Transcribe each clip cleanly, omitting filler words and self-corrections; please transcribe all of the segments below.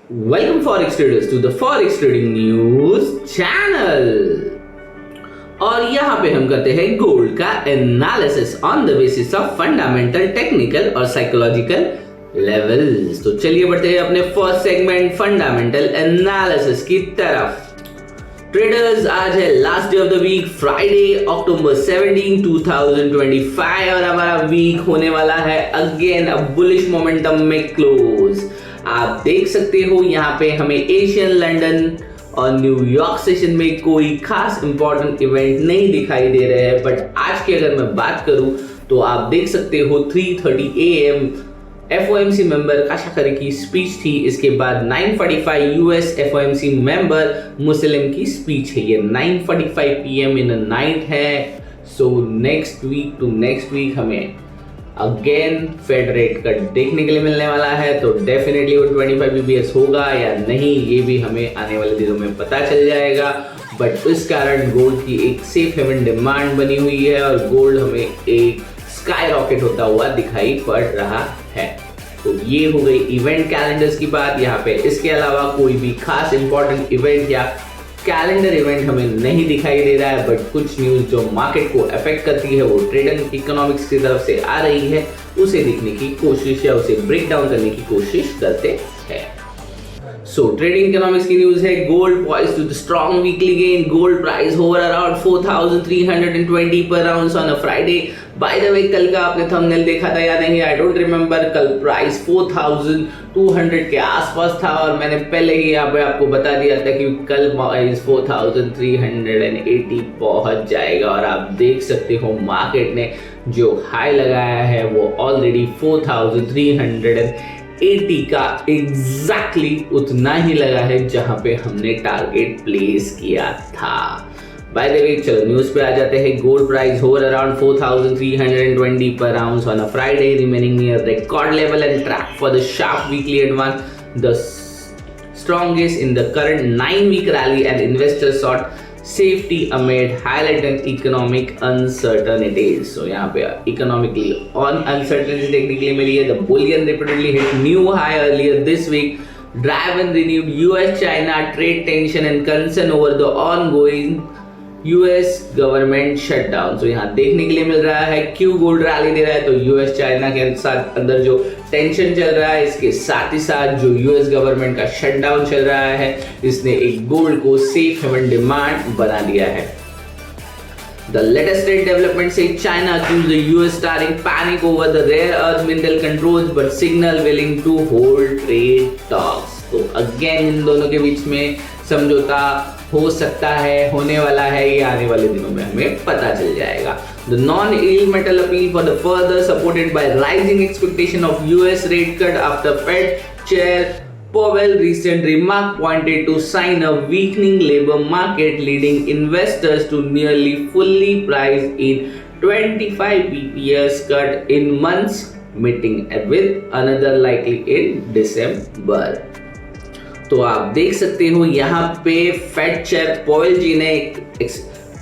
Welcome Forex traders to the Forex Trading News channel। और यहाँ पे हम करते हैं गोल्ड का analysis on the basis of fundamental, technical और साइकोलॉजिकल लेवल्स। तो चलिए बढ़ते हैं अपने फर्स्ट सेगमेंट फंडामेंटल एनालिसिस की तरफ। ट्रेडर्स, आज है last day of the week, Friday October 17, 2025 और हमारा वीक होने वाला है अगेन अ बुलिश मोमेंटम में क्लोज। आप देख सकते हो यहाँ पे हमें एशियन, लंदन और न्यूयॉर्क सेशन में कोई खास इंपॉर्टेंट इवेंट नहीं दिखाई दे रहे हैं, बट आज की अगर मैं बात करूं तो आप देख सकते हो 3:30 AM FOMC मेंबर काशा करे की स्पीच थी। इसके बाद 9:45 US FOMC मेंबर मुस्लिम की स्पीच है। ये 9:45 PM इन नाइट है। सो नेक्स्ट वीक हमें अगेन फेड रेट कट देखने के लिए मिलने वाला है, तो डेफिनेटली वो 25 BPS होगा या नहीं ये भी हमें आने वाले दिनों में पता चल जाएगा। बट इस कारण गोल्ड की एक सेफ हेवन डिमांड बनी हुई है और गोल्ड हमें एक स्काई रॉकेट होता हुआ दिखाई पड़ रहा है। तो ये हो गई इवेंट कैलेंडर्स की बात। यहाँ पे इसके अलावा कोई भी खास इंपॉर्टेंट इवेंट या कैलेंडर इवेंट हमें नहीं दिखाई दे रहा है, बट कुछ न्यूज जो मार्केट को अफेक्ट करती है वो ट्रेडिंग इकोनॉमिक्स की तरफ से आ रही है, उसे देखने की कोशिश या उसे ब्रेक डाउन करने की कोशिश करते हैं। सो ट्रेडिंग इकोनॉमिक्स की न्यूज है, gold poised to the strong weekly gain, gold price hover around 4320 per ounce on a Friday. By the way, कल का आपने थंबनेल देखा था या नहीं, आई डोंट रिमेंबर। कल प्राइस 4200 के आसपास था और मैंने पहले ही यहाँ पे आपको बता दिया था कि कल प्राइस 4380 पहुंच जाएगा। और आप देख सकते हो मार्केट ने जो हाई लगाया है वो ऑलरेडी 4380 का एग्जैक्टली उतना ही लगा है जहां पे हमने टारगेट प्लेस किया था। बाय द वे, चलो न्यूज पे आ जाते हैं। Gold price hover around 4320 per ounce on a Friday, remaining near record level and track for the sharp weekly advance, the strongest in the current 9-week rally, and investors sought safety amid heightened economic uncertainties. So यहाँ पे economically on uncertainty देखने के लिए मिली है। The bullion repeatedly hit new high earlier this week, driven renewed US-China trade tension and concern over the ongoing US government shutdown. तो यहाँ देखने के लिए मिल रहा है क्यों गोल्ड रैली दे रहा है, तो यूएस चाइना के साथ अंदर जो टेंशन चल रहा है, इसके साथ ही साथ जो यूएस गवर्नमेंट का शटडाउन चल रहा है, इसने एक गोल्ड को सेफ हेवन डिमांड बना दिया है। The latest trade development say China accused the US starting panic over the rare earth mineral controls but signal willing to hold trade talks। तो अगेन इन दोनों के बीच में समझौता हो सकता है, होने वाला है, ये आने वाले दिनों में हमें पता चल जाएगा। The non-yield metal appeal for the further supported by rising expectation of US rate cut after Fed Chair Powell recent remark pointed to sign a weakening labor market, leading investors to nearly fully price in 25 BPS cut in months, meeting with another likely in December। तो आप देख सकते हो यहाँ पे Fed chair Powell जी ने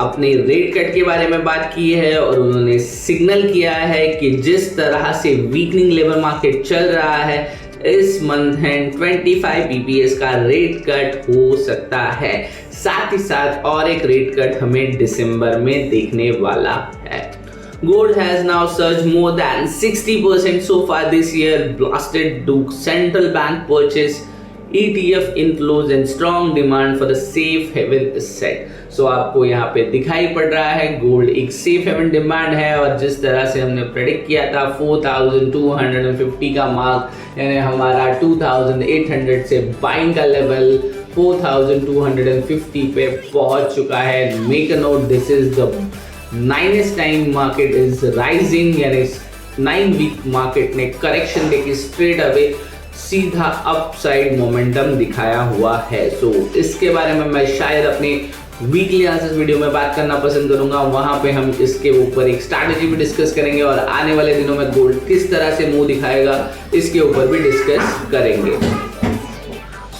अपने rate cut के बारे में बात की है और उन्होंने सिग्नल किया है कि जिस तरह से वीकनिंग लेबर मार्केट चल रहा है, इस मंथ एंड 25 BPS का रेट कट हो सकता है। साथ ही साथ और एक रेट कट हमें दिसंबर में देखने वाला है। Gold has now surged more than 60% so far this year, blasted to central bank purchase, ETF inflows and strong demand for the safe haven asset। सो आपको यहाँ पे दिखाई पड़ रहा है गोल्ड एक सेफ हेवन डिमांड है और जिस तरह से हमने प्रेडिक्ट किया था 4250 का मार्क, यानी हमारा 2800 से बाइंग का लेवल 4250 पे पहुंच चुका है। Make a note, this is the 9th time market is rising, यानी 9-week मार्केट ने करेक्शन देके स्ट्रेट अवे सीधा अपसाइड मोमेंटम दिखाया हुआ है। सो इसके बारे में मैं शायद अपने वीकली एनालिसिस वीडियो में बात करना पसंद करूंगा। वहां पे हम इसके ऊपर एक स्ट्रैटेजी भी डिस्कस करेंगे और आने वाले दिनों में गोल्ड किस तरह से मूव दिखाएगा इसके ऊपर भी डिस्कस करेंगे।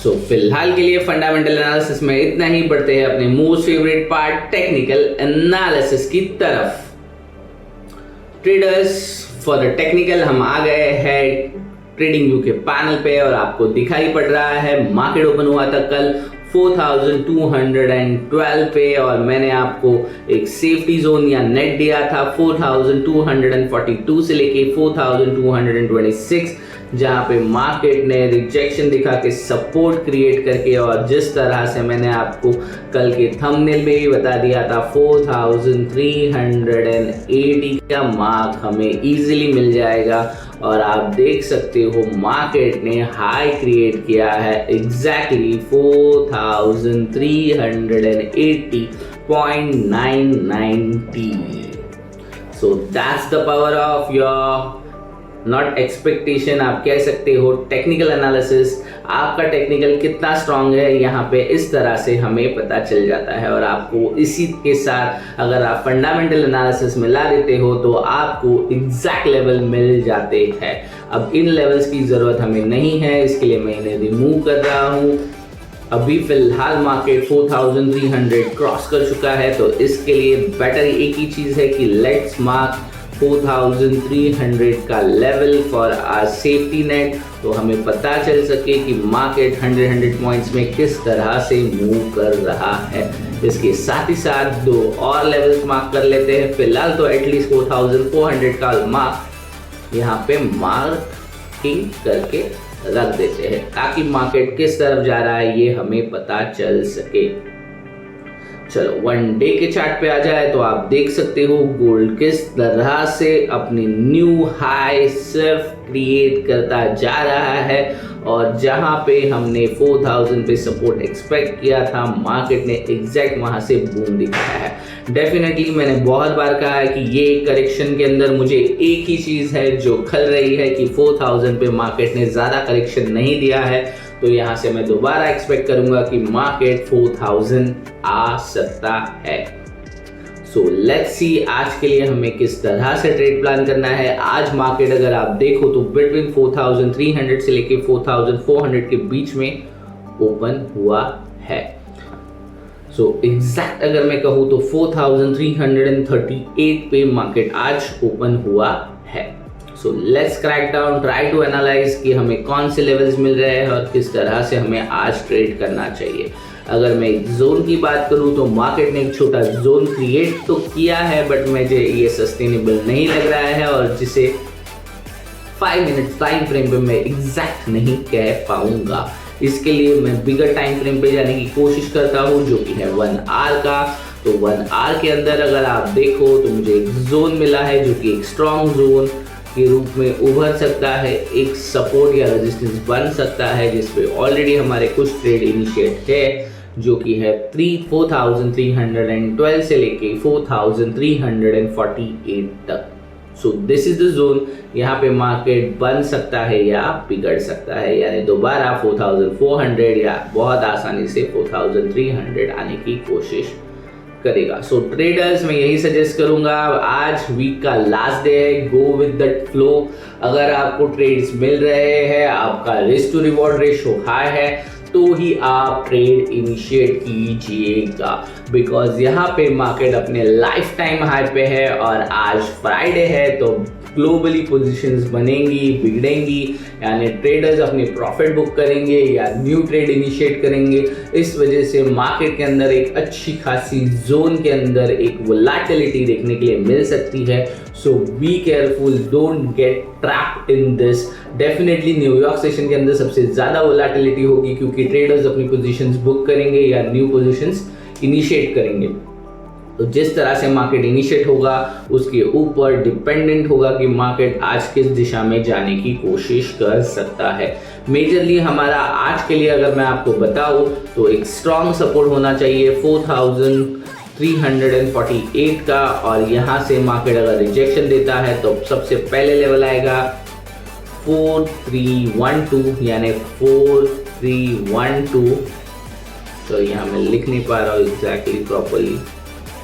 सो फिलहाल के लिए फंडामेंटल एनालिसिस में इतना ही। बढ़ते हैं अपने most favourite part technical analysis की तरफ। ट्रेडर्स, फॉर द टेक्निकल हम आ गए हैं ट्रेडिंग व्यू के पैनल पे और आपको दिखाई पड़ रहा है मार्केट ओपन हुआ था कल 4212 पे और मैंने आपको एक सेफ्टी जोन या नेट दिया था 4242 से लेके 4226, जहां पे मार्केट ने रिजेक्शन दिखा के सपोर्ट क्रिएट करके, और जिस तरह से मैंने आपको कल के थंबनेल में भी बता दिया था 4380 का मार्क हमें इजीली मिल जाएगा। और आप देख सकते हो मार्केट ने हाई क्रिएट किया है exactly 4380.990। So that's the power of your not expectation, आप कह सकते हो टेक्निकल एनालिसिस। आपका टेक्निकल कितना स्ट्रांग है यहाँ पे इस तरह से हमें पता चल जाता है, और आपको इसी के साथ अगर आप फंडामेंटल एनालिसिस मिला देते हो तो आपको एग्जैक्ट लेवल मिल जाते हैं। अब इन लेवल्स की ज़रूरत हमें नहीं है, इसके लिए मैं इन्हें रिमूव कर रहा हूँ। अभी फिलहाल मार्केट 4300 क्रॉस कर चुका है, तो इसके लिए बेटर एक ही चीज़ है कि लेट्स मार्क 4300 का level for our safety net, तो हमें पता चल सके कि मार्केट 100 पॉइंट्स में किस तरह से मूव कर रहा है। इसके साथ ही साथ दो और लेवल्स मार्क कर लेते हैं। फिलहाल तो एटलीस्ट 4400 का मार्क यहाँ पे मार्किंग करके रख देते हैं ताकि मार्केट किस तरफ जा रहा है ये हमें पता चल सके। चलो वन डे के चार्ट पे आ जाए तो आप देख सकते हो गोल्ड किस तरह से अपनी न्यू हाई सिर्फ क्रिएट करता जा रहा है, और जहां पे हमने 4000 पे सपोर्ट एक्सपेक्ट किया था मार्केट ने एग्जैक्ट वहां से बूम दिखाया है। डेफिनेटली मैंने बहुत बार कहा है कि ये करेक्शन के अंदर मुझे एक ही चीज़ है जो खल रही है कि 4000 पे मार्केट ने ज़्यादा करेक्शन नहीं दिया है, तो यहाँ से मैं दोबारा एक्सपेक्ट करूंगा कि मार्केट 4000 आ सकता है। सो लेट्स सी आज के लिए हमें किस तरह से ट्रेड प्लान करना है। आज मार्केट अगर आप देखो तो बिटवीन 4300 से लेके 4400 के बीच में ओपन हुआ है। सो एग्जैक्ट अगर मैं कहूँ तो 4338 पे मार्केट आज ओपन हुआ है। So let's crack down, try to analyse कि हमें कौन से लेवल्स मिल रहे हैं और किस तरह से हमें आज ट्रेड करना चाहिए। अगर मैं एक जोन की बात करूं तो मार्केट ने एक छोटा जोन क्रिएट तो किया है, बट मुझे ये सस्टेनेबल नहीं लग रहा है, और जिसे 5 मिनट टाइम फ्रेम पे मैं एग्जैक्ट नहीं कह पाऊंगा। इसके लिए मैं बिगर टाइम फ्रेम पे जाने की कोशिश करता हूं जो कि है 1 आवर का। तो 1 आवर के अंदर अगर आप देखो तो मुझे एक जोन मिला है जो कि एक स्ट्रॉन्ग जोन के रूप में उभर सकता है, एक सपोर्ट या रेजिस्टेंस बन सकता है जिसपे ऑलरेडी हमारे कुछ ट्रेड इनिशिएट है, जो कि है 4312 से लेके 4348 तक। So this is the zone, यहाँ पे मार्केट बन सकता है या बिगड़ सकता है, यानी दोबारा 4400 या बहुत आसानी से 4300 आने की कोशिश करेगा। सो ट्रेडर्स मैं यही सजेस्ट करूंगा, आज वीक का लास्ट डे है, गो विद दैट फ्लो। अगर आपको ट्रेड्स मिल रहे हैं, आपका risk to reward ratio high है, तो ही आप ट्रेड इनिशिएट कीजिएगा, बिकॉज यहाँ पे मार्केट अपने लाइफ टाइम हाई पे है और आज फ्राइडे है, तो ग्लोबली पोजीशंस बनेंगी, बिगड़ेंगी, यानी ट्रेडर्स अपनी प्रॉफिट बुक करेंगे या न्यू ट्रेड इनिशिएट करेंगे। इस वजह से मार्केट के अंदर एक अच्छी खासी जोन के अंदर एक वोलेटिलिटी देखने के लिए मिल सकती है। So be careful, don't get trapped in this. Definitely New York session के अंदर सबसे ज़्यादा वोलेटिलिटी होगी क्योंकि ट्रेडर्स अपनी पोजीशंस बुक करेंगे या न्यू पोजीशंस इनिशिएट करेंगे। तो जिस तरह से मार्केट इनिशिएट होगा उसके ऊपर डिपेंडेंट होगा कि मार्केट आज किस दिशा में जाने की कोशिश कर सकता है। मेजरली हमारा आज के लिए अगर मैं आपको बताऊं तो एक स्ट्रॉन्ग सपोर्ट होना चाहिए 4348 का, और यहाँ से मार्केट अगर रिजेक्शन देता है तो सबसे पहले लेवल आएगा 4312, यानी 4312। तो यहाँ मैं लिख नहीं पा रहा हूँ एग्जैक्टली प्रॉपरली,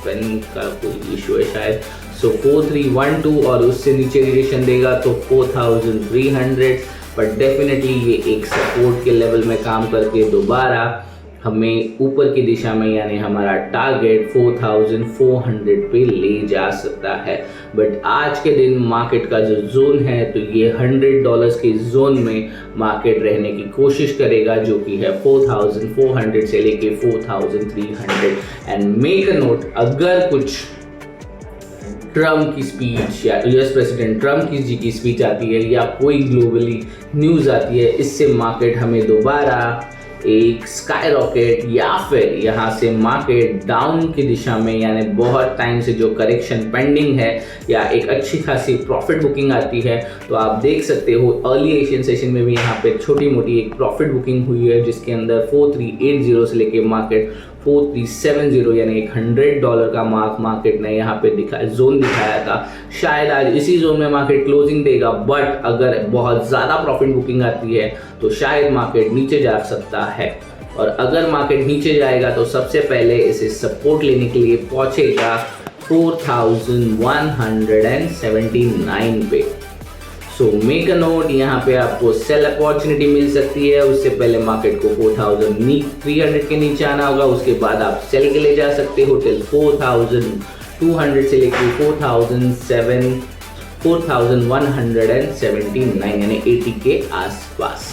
पेन का कोई इशू है शायद। सो 4312 और उससे नीचे रिजेक्शन देगा तो 4300, बट डेफिनेटली ये एक सपोर्ट के लेवल में काम करके दोबारा हमें ऊपर की दिशा में यानी हमारा टारगेट 4400 पे ले जा सकता है। बट आज के दिन मार्केट का जो जोन है तो ये $100 के जोन में मार्केट रहने की कोशिश करेगा, जो कि है 4400 से लेके 4300। एंड मेक अ नोट, अगर कुछ ट्रम्प की स्पीच या यूएस प्रेसिडेंट ट्रम्प की स्पीच आती है या कोई ग्लोबली न्यूज़ आती है, इससे मार्केट हमें दोबारा एक स्काई रॉकेट या फिर यहाँ से मार्केट डाउन की दिशा में, यानी बहुत टाइम से जो करेक्शन पेंडिंग है या एक अच्छी खासी प्रॉफिट बुकिंग आती है, तो आप देख सकते हो अर्ली एशियन सेशन में भी यहाँ पे छोटी मोटी एक प्रॉफिट बुकिंग हुई है, जिसके अंदर 4380 से लेके मार्केट 4370 यानी $100 का मार्केट ने यहाँ पे जोन दिखाया था। शायद आज इसी जोन में मार्केट क्लोजिंग देगा, बट अगर बहुत ज़्यादा प्रॉफिट बुकिंग आती है तो शायद मार्केट नीचे जा सकता है। और अगर मार्केट नीचे जाएगा तो सबसे पहले इसे सपोर्ट लेने के लिए पहुंचेगा 4179 पे। सो मेक अ नोट, यहाँ पे आपको सेल अपॉर्चुनिटी मिल सकती है। उससे पहले मार्केट को 4300 के नीचे आना होगा, उसके बाद आप सेल के लिए जा सकते हो टिल 4200 से लेकर 4179 यानी 80 के आसपास।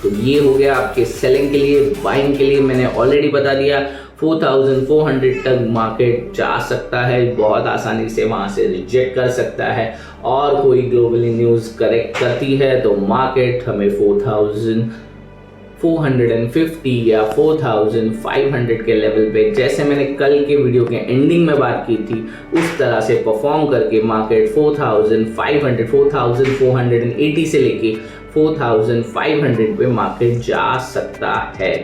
तो ये हो गया आपके सेलिंग के लिए। बाइंग के लिए मैंने ऑलरेडी बता दिया 4400 तक मार्केट जा सकता है, बहुत आसानी से वहाँ से रिजेक्ट कर सकता है। और कोई ग्लोबली न्यूज़ करेक्ट करती है तो मार्केट हमें 4450 या 4500 के लेवल पे, जैसे मैंने कल के वीडियो के एंडिंग में बात की थी, उस तरह से परफॉर्म करके मार्केट 4480 से लेके 4500 पे मार्केट जा सकता है।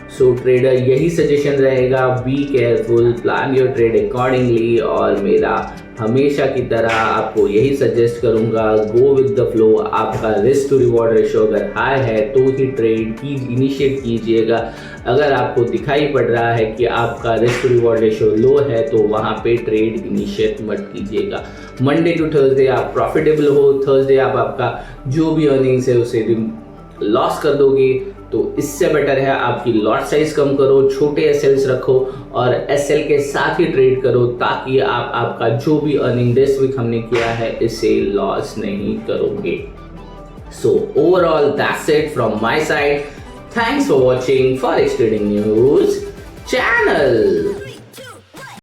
सो ट्रेडर यही सजेशन रहेगा, be careful, plan your trade accordingly. और मेरा हमेशा की तरह आपको यही सजेस्ट करूंगा, गो विद द फ्लो। आपका रिस्क टू रिवॉर्ड रेशो अगर हाई है तो ही ट्रेड की इनिशिएट कीजिएगा। अगर आपको दिखाई पड़ रहा है कि आपका रिस्क टू रिवॉर्ड रेशो लो है तो वहाँ पे ट्रेड इनिशिएट मत कीजिएगा। मंडे टू थर्सडे आप प्रॉफिटेबल हो, थर्सडे आप आपका जो भी अर्निंग्स है उसे लॉस कर दोगे, तो इससे बेटर है आपकी लॉट साइज कम करो, छोटे एसएल्स रखो और एसएल के साथ ही ट्रेड करो, ताकि आप आपका जो भी अर्निंग दिस वीक हमने किया है इसे लॉस नहीं करोगे। So overall that's it from my side. Thanks for watching forex trading news channel.